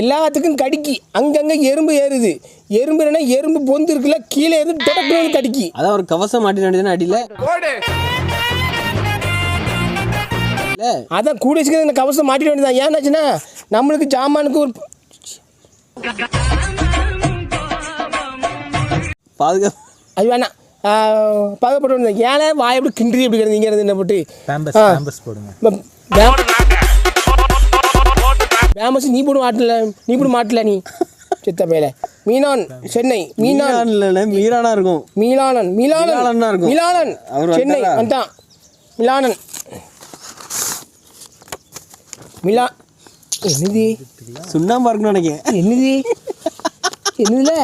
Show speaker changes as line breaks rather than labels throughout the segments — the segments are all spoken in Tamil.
எல்லாத்துக்கும் கடிக்கி அங்கங்கே எறும்பு ஏறுது. எறும்புனா எறும்பு பொந்து இருக்குல்ல, கீழே இருந்து தொடக்கணும் கடிக்கி.
அதான் ஒரு கவசம் மாட்டிட வேண்டியதுன்னு அடியில்.
அதான் கூட வச்சுக்கிறது இந்த கவசம் மாட்டிட வேண்டியதான். ஏன்னாச்சுன்னா நம்மளுக்கு ஜாமானுக்கு ஒரு
பாதுகாப்பு
அது வேணாம். பாதுகாப்பட்டு ஏன்னா வாய் எப்படி கிண்டி எப்படி கிடந்தீங்க என்ன போட்டு ஃபேமஸ். நீ போடும் மாட்டல நீ சித்த பேல. மீனான் சென்னை. மீனான்
மீரானா இருக்கும்.
மீளானன் இருக்கும். மீளானன் சென்னை வந்தான். மிலானன் மிலா என்னது
சுண்ணாம்பா இருக்குன்னு நினைக்கிறேன்.
என்னதுல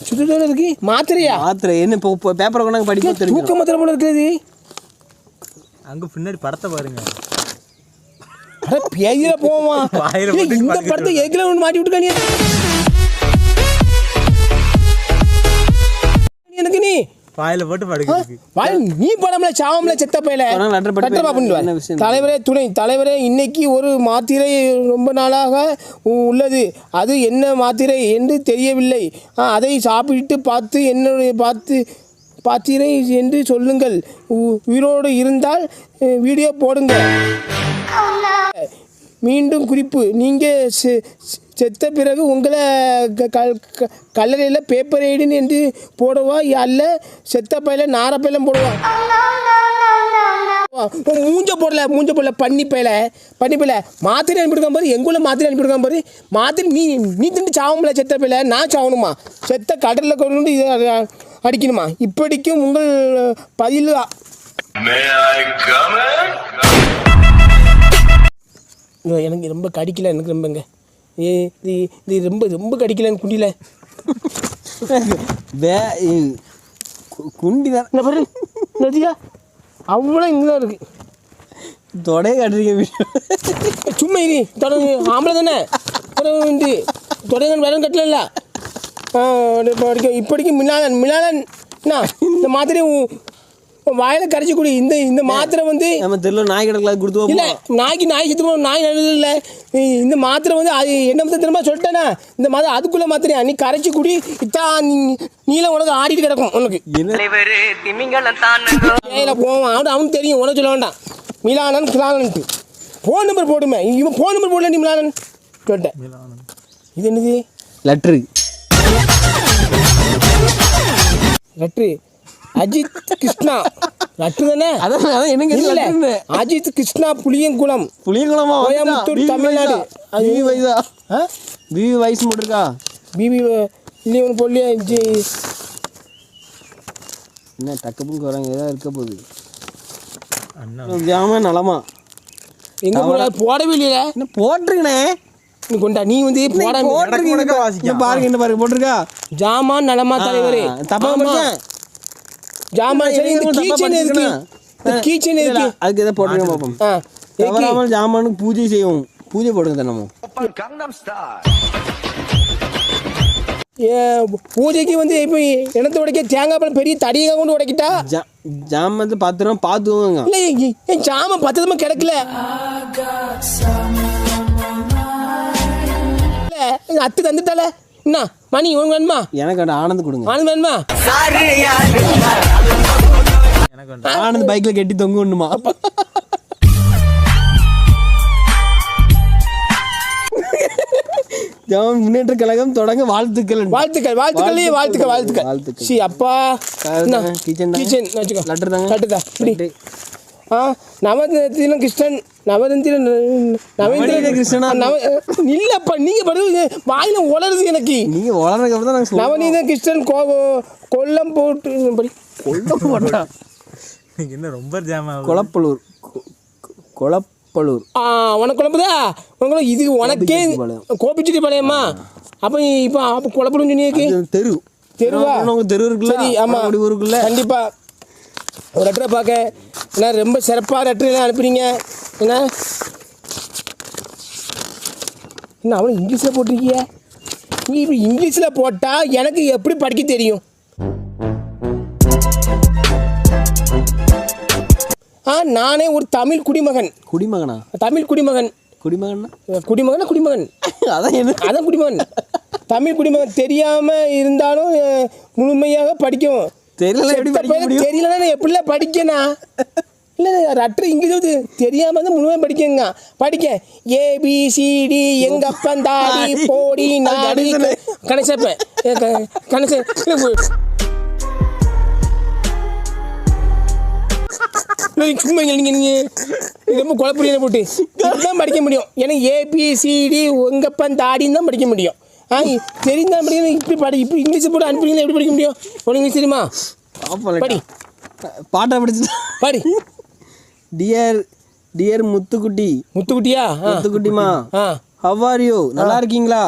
சுத்தத்தோட இருக்கு. மாத்திரையா?
மாத்திரை என்ன இப்போ பேப்பரை கொண்டாங்க படிக்க தெரியும்.
தூக்க மாத்திரை போல இருக்குது.
அங்கே பின்னாடி படத்தை பாருங்க.
பேஜில போவான். இந்த படத்தை எதுல ஒன்று மாட்டி விட்டுக்க. எனக்கு நீ
வாயில போட்டு படுக்க
நீ படம்ல சாவம்ல செத்த பையில தலைவரே இன்னைக்கு ஒரு மாத்திரை ரொம்ப நாளாக உள்ளது. அது என்ன மாத்திரை என்று தெரியவில்லை. அதை சாப்பிட்டு பார்த்து என்னுடைய பாத்திரை என்று சொல்லுங்கள். உயிரோடு இருந்தால் வீடியோ போடுங்க. மீண்டும் குறிப்பு, நீங்கள் செத்த பிறகு உங்களை கல்லறையில் பேப்பர் ஐடின்னு என்று போடுவா, அல்ல செத்த பையில நார பையிலும் போடுவா. மூஞ்ச போடல பண்ணி பையில மாத்திரை அனுப்பிடுக்கான் பாரு. எங்குள்ள மாத்திரை அனுப்பிடுக்கான் பாரு. மாத்திரை நீ திண்டு சாவமில்ல செத்த பையில. நான் சாவணுமா? செத்த கடலில் கொண்டு இதை அடிக்கணுமா? இப்படிக்கும் உங்கள் பதில். எனக்கு ரொம்ப கடிக்கல. எனக்கு ரொம்பங்க இது ரொம்ப கடிக்கலன்னு குண்டியில்
குண்டி தான்
பாரு. நதியா அவ்வளோ இங்கே தான் இருக்குது.
தொடைய கட்டுறீங்க
சும்மா இது தொடங்கு. ஆம்பளை தானே தொடங்க வேற கட்டல. இப்படிக்கு மிலானன் இந்த மாத்திரை வாயில கரைச்சி குடி. இந்த மாத்திரை வந்து
நம்ம தெரியல நாய் கிடக்கல கொடுத்து
இல்லை. நாய் செத்து போன நாய் நல்லது இல்லை. இந்த மாத்திரை வந்து அது என்ன திரும்ப சொல்லிட்டேன்னா இந்த மாதிரி அதுக்குள்ள மாத்திரையா நீ கரைச்சி குடி. இத்தான் நீலாம் உனக்கு ஆடிட்டு கிடக்கும். உனக்கு போவான் அவனுக்கு தெரியும். உனக்கு சொல்ல வேண்டாம். மிலானன் கிலானன்ட்டு ஃபோன் நம்பர் போடுமே. இவன் ஃபோன் நம்பர் போடல. நீ மிலானன் சொல்லிட்டேன். இது என்னது? லெட்ரு அஜித் கிருஷ்ணா லட்டு தானே?
அதான் என்னங்க
அஜித் கிருஷ்ணா புளியங்குளமா கோயம்புத்தூர் தமிழ்நாடு.
பிவி வயசு மட்டும் இருக்கா?
பிபி இல்லையே ஒன்று போடலையே.
என்ன டக்குப்புக்கு வராங்க? ஏதாவது இருக்க போகுது. ஜாம நலமா
எங்கே போடவே இல்லையா?
என்ன போட்டிருக்கனே
நீ கொண்டா. நீ வந்து
பாருங்க என்ன பாருங்க போட்டிருக்கா.
ஜாமான் நலமா தலைவரே.
தப்பா
ஜாமான் கீச்சன் இருக்கு.
அதுக்கு எதாவது போட்டுருங்க பார்ப்போம். தவறாமல் ஜாமானுக்கு பூஜை செய்வோம். பூஜை போடுங்க தினமும்.
பூஜைக்கு வந்து இப்போ இனத்தை உடைக்க தேங்காய் பழம் பெரிய தடியாக கொண்டு உடைக்கிட்டா
ஜாமத்து பத்திரம் பார்த்துவோங்க.
இல்லை என் ஜாமான் பத்திரமா கிடைக்கல. அத்து தந்துட்டால என்ன மணி உனக்கு வேணுமா?
எனக்கு ஆனந்த் கொடுங்க.
ஆனந்த் வேணுமா?
ஆனந்த் பைக்ல கட்டி தொங்க ஒண்ணுமா? முன்னேற்ற கழகம் தொடங்க வாழ்த்துக்கள். சி அப்பா கிச்சன் லெட்டர் தாங்க.
லட்டுதா இப்படி நவரத்தினம் கிருஷ்ணன் நவேந்திர கிருஷ்ணனா இல்லப்பா. நீங்க படுது வாயில உளருது எனக்கு.
நீங்க உளறதுக்கு தான்
நவநீத கிருஷ்ணன் கொல்லம் போட்டு
என்ன ரொம்ப ஜாமா.
கொளப்பலூர்
உனக்கு குழம்புதா? உனக்கு இது உனக்கே கோபிச்செட்டி பாளையம்மா. அப்போ இப்போ குழப்பம் சொன்னியக்கு தெருவா
தெரு இருக்குல்ல?
சரி ஆமாம்
அப்படி ஊருக்குள்ள
கண்டிப்பாக ஒரு லெட்டரை பார்க்க. ஏன்னா ரொம்ப சிறப்பாக லெட்டர் அனுப்புறீங்க. என்ன அவன் இங்கிலீஷில் போட்டிருக்கிய? நீ இப்போ இங்கிலீஷில் போட்டால் எனக்கு எப்படி படிக்க தெரியும்? நானே ஒரு தமிழ் குடிமகன்.
குடிமகனா?
தமிழ் குடிமகன்.
குடிமகன்னா
குடிமகனா குடிமகன்
அதான் என்ன
அதான் குடிமகன். தமிழ் குடிமகன் தெரியாமல் இருந்தாலும் முழுமையாக படிக்கும்.
தெரியல எப்படி படிக்க முடியும்?
தெரியலன்னா நான் எப்படிலாம் படிக்கணா? இல்லை ரட்டு இங்கிலீஷ் தெரியாமல் தான் முழுமையாக படிக்கங்க. படிக்க ஏபிசிடி எங்க அப்பந்தாடி போடி நாடி கணேசப்பேன் கணேசன் சும்மா நீங்கள் ரொம்ப குழப்பறியை போட்டு இதுதான் படிக்க முடியும். ஏன்னா ஏபிசிடி உங்கப்பன் தாடின்னு தான் படிக்க முடியும். தெரிந்தால் படிக்கணும். இப்படி இப்படி இங்கிலீஷ் போட்டு அனுப்புறீங்களா எப்படி படிக்க முடியும்? உனக்கு இங்கிலீஷ் தெரியுமா? படி
பாட்டை படிச்சு
படி.
டியர் முத்துக்குட்டி.
முத்துக்குட்டியா?
முத்துக்குட்டிமா ஹவ் ஆர் யூ? நல்லா இருக்கீங்களா?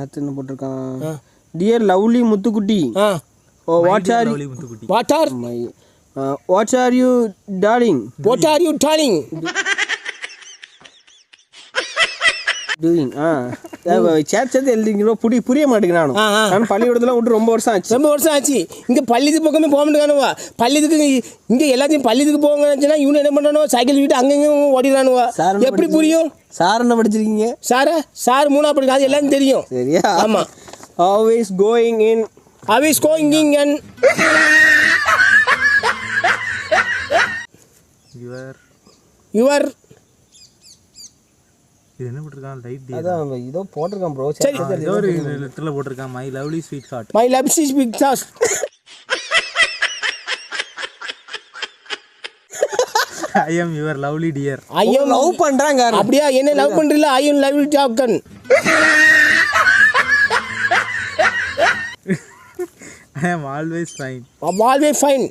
அது என்ன போட்டிருக்கான்? Dear lovely Muthukutty. What are you darling?
What are you darling
doing? சேர்த்து எழுதிங்களோ புரிய மாட்டேங்குது. நான் பள்ளிக்கூடத்தில் விட்டு ரொம்ப வருஷம் ஆச்சு.
இங்கே பள்ளிக்கு பக்கமே போக மாட்டேங்கானுவா. பள்ளிக்கு இங்கே எல்லாத்தையும் பள்ளிக்கு போங்கன்னு இவனு என்ன பண்ணுறானோ சைக்கிள் வீட்டு அங்கேயும் ஓடிடானுவா. எப்படி புரியும்?
சார் என்ன படிச்சிருக்கீங்க?
சார் 3ஆம் படிக்க அது எல்லாரும் தெரியும்.
சரியா?
ஆமாம்.
always going in
and your
இது என்ன போட்டிருக்கான்? லைட்
அதான் இதோ போட்டிருக்கான் ப்ரோ.
சரி
ஏதோ ஒரு லெட்டர்ல போட்டிருக்கான் my lovely sweet heart.
My love is big sauce.
I am your lovely dear.
I am
love பண்றாங்க.
அப்படியா? என்ன லவ் பண்றீல? ஐ எம் லவ் யூ ஜாக்கன்.
I am always fine.
Always fine.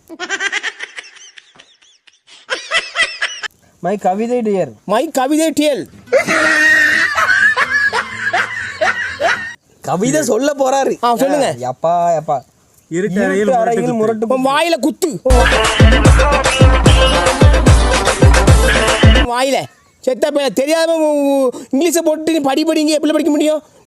My kavithai dear.
My kavithai dear.
கவிதை சொல்ல போறாரு.
சொல்லுங்க.
எப்பா
இருட்டறையில்
முரட்டு
வாயில குத்து. வாயில செத்த தெரியாம இங்கிலீஷை போட்டு படிங்க எப்படி படிக்க முடியும்?